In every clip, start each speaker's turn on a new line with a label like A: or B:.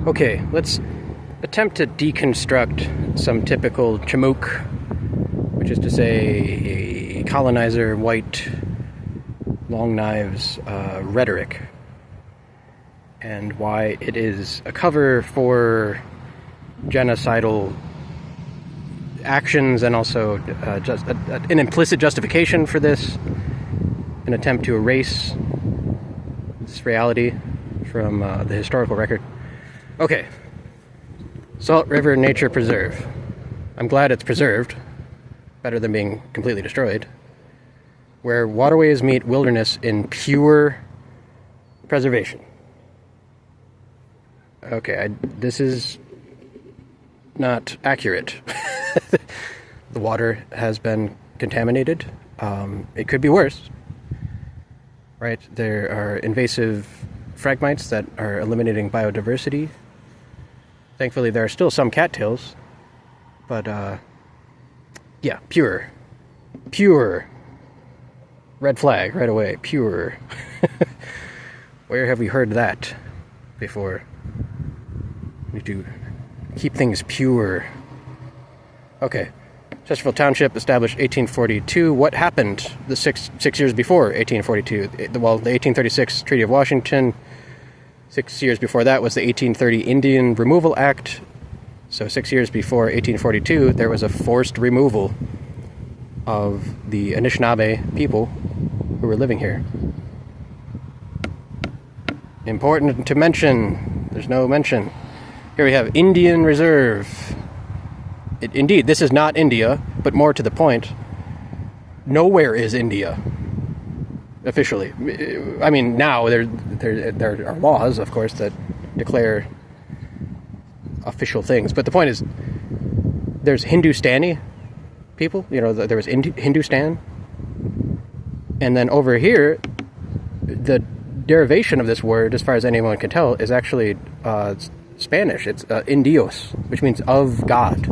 A: Okay, let's attempt to deconstruct some typical chimook, which is to say a colonizer, white, long knives rhetoric, and why it is a cover for genocidal actions and also just an implicit justification for this, an attempt to erase this reality from the historical record. Okay, Salt River Nature Preserve. I'm glad it's preserved, better than being completely destroyed, where waterways meet wilderness in pure preservation. Okay, this is not accurate. The water has been contaminated. It could be worse, right? There are invasive phragmites that are eliminating biodiversity. Thankfully, there are still some cattails, but yeah, pure. Red flag right away, pure. Where have we heard that before? We need to keep things pure. Okay, Chesterfield Township established 1842. What happened the six years before 1842? Well, the 1836 Treaty of Washington. 6 years before that was the 1830 Indian Removal Act. So 6 years before 1842, there was a forced removal of the Anishinaabe people who were living here. Important to mention. There's no mention. Here we have Indian Reserve. Indeed, this is not India, but more to the point, nowhere is India. Officially. I mean, now there are laws, of course, that declare official things. But the point is, there's Hindustani people. You know, there was Hindustan. And then over here, the derivation of this word, as far as anyone can tell, is actually Spanish. It's indios, which means of God,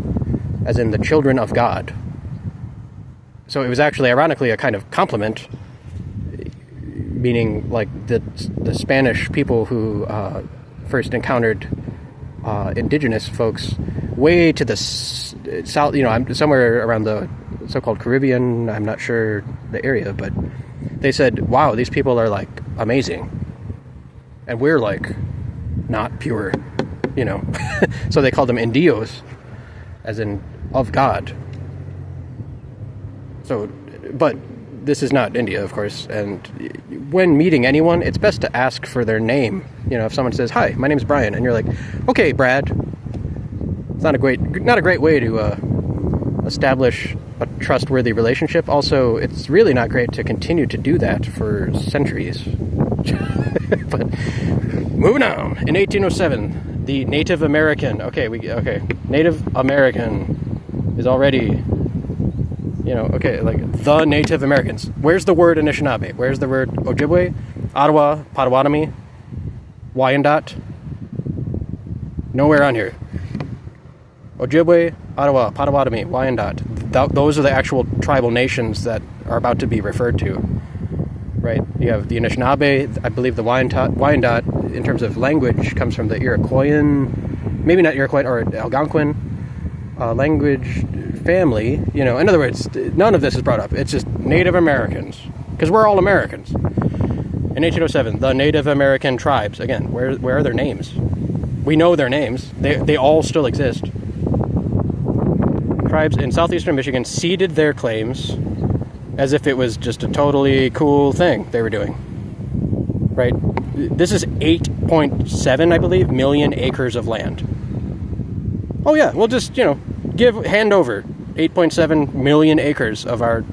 A: as in the children of God. So it was actually, ironically, a kind of compliment, meaning like the Spanish people who first encountered indigenous folks way to the south, you know, I'm somewhere around the so-called Caribbean, I'm not sure the area, but they said, wow, these people are like amazing. And we're like not pure, you know. So they called them indios, as in of God. So, but this is not India, of course, and when meeting anyone, it's best to ask for their name. You know, if someone says, hi, my name's Brian, and you're like, okay, Brad. It's not a great way to establish a trustworthy relationship. Also, it's really not great to continue to do that for centuries. But moving on. In 1807, the Native American, Native American is already, you know, okay, like the Native Americans. Where's the word Anishinaabe? Where's the word Ojibwe, Ottawa, Potawatomi, Wyandot? Nowhere on here. Ojibwe, Ottawa, Potawatomi, Wyandot. Those are the actual tribal nations that are about to be referred to, right? You have the Anishinaabe. I believe the Wyandot, in terms of language, comes from the Iroquoian, maybe not Iroquois, or Algonquin language family. You know, in other words, none of this is brought up. It's just Native Americans, because we're all Americans. In 1807, the Native American tribes, again, where are their names? We know their names. They all still exist. Tribes in southeastern Michigan ceded their claims as if it was just a totally cool thing they were doing. Right? This is 8.7, I believe, million acres of land. Oh yeah, we'll just, you know, hand over 8.7 million acres of our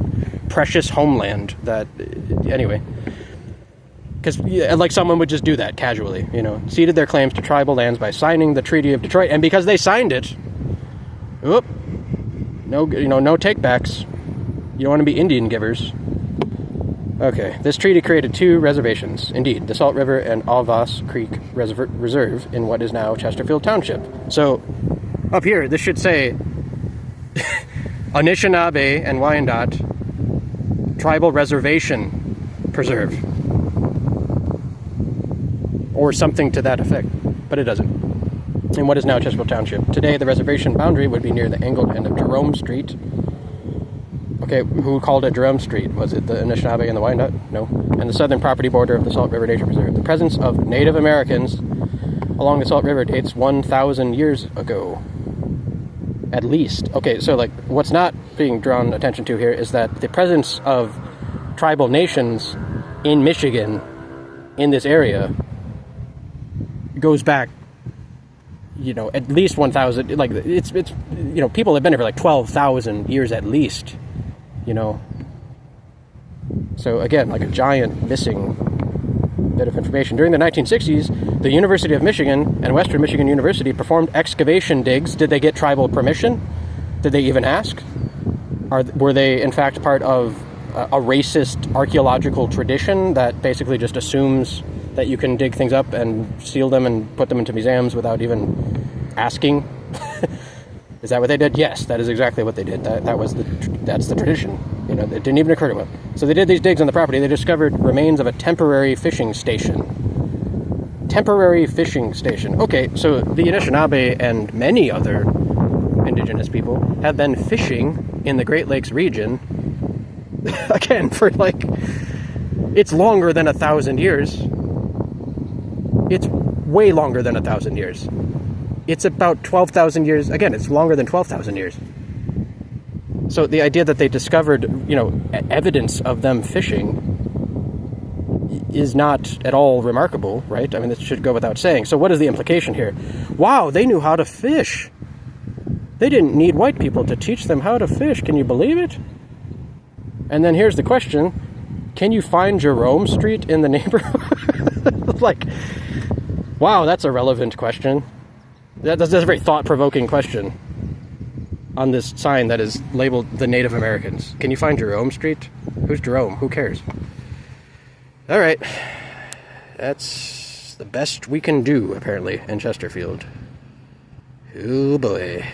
A: precious homeland that, anyway. Because, like, someone would just do that casually, you know. Ceded their claims to tribal lands by signing the Treaty of Detroit. And because they signed it, no take-backs. You don't want to be Indian givers. Okay, this treaty created two reservations. Indeed, the Salt River and Avas Creek Reserve in what is now Chesterfield Township. So, up here, this should say Anishinaabe and Wyandot Tribal Reservation Preserve. Or something to that effect. But it doesn't. in what is now Chesterfield Township. Today, the reservation boundary would be near the angled end of Jerome Street. Okay, who called it Jerome Street? Was it the Anishinaabe and the Wyandotte? No. And the southern property border of the Salt River Nature Preserve. The presence of Native Americans along the Salt River dates 1,000 years ago. At least. Okay, so like what's not being drawn attention to here is that the presence of tribal nations in Michigan, in this area, goes back, at least 1,000. Like it's people have been here for like 12,000 years at least. So again, like a giant missing bit of information. During the 1960s, the University of Michigan and Western Michigan University performed excavation digs. Did they get tribal permission? Did they even ask? Were they in fact part of a racist archaeological tradition that basically just assumes that you can dig things up and seal them and put them into museums without even asking? Is that what they did? Yes, that is exactly what they did. That's the tradition. It didn't even occur to them. So they did these digs on the property. They discovered remains of a temporary fishing station. Temporary fishing station. Okay, so the Anishinaabe and many other indigenous people have been fishing in the Great Lakes region, again, for it's longer than 1,000 years. It's way longer than 1,000 years. It's about 12,000 years. Again, it's longer than 12,000 years. So the idea that they discovered, evidence of them fishing is not at all remarkable, right? I mean, this should go without saying. So what is the implication here? Wow, they knew how to fish. They didn't need white people to teach them how to fish. Can you believe it? And then here's the question. Can you find Jerome Street in the neighborhood? Wow, that's a relevant question. That's a very thought-provoking question on this sign that is labeled the Native Americans. Can you find Jerome Street? Who's Jerome? Who cares? All right. That's the best we can do, apparently, in Chesterfield. Oh, boy.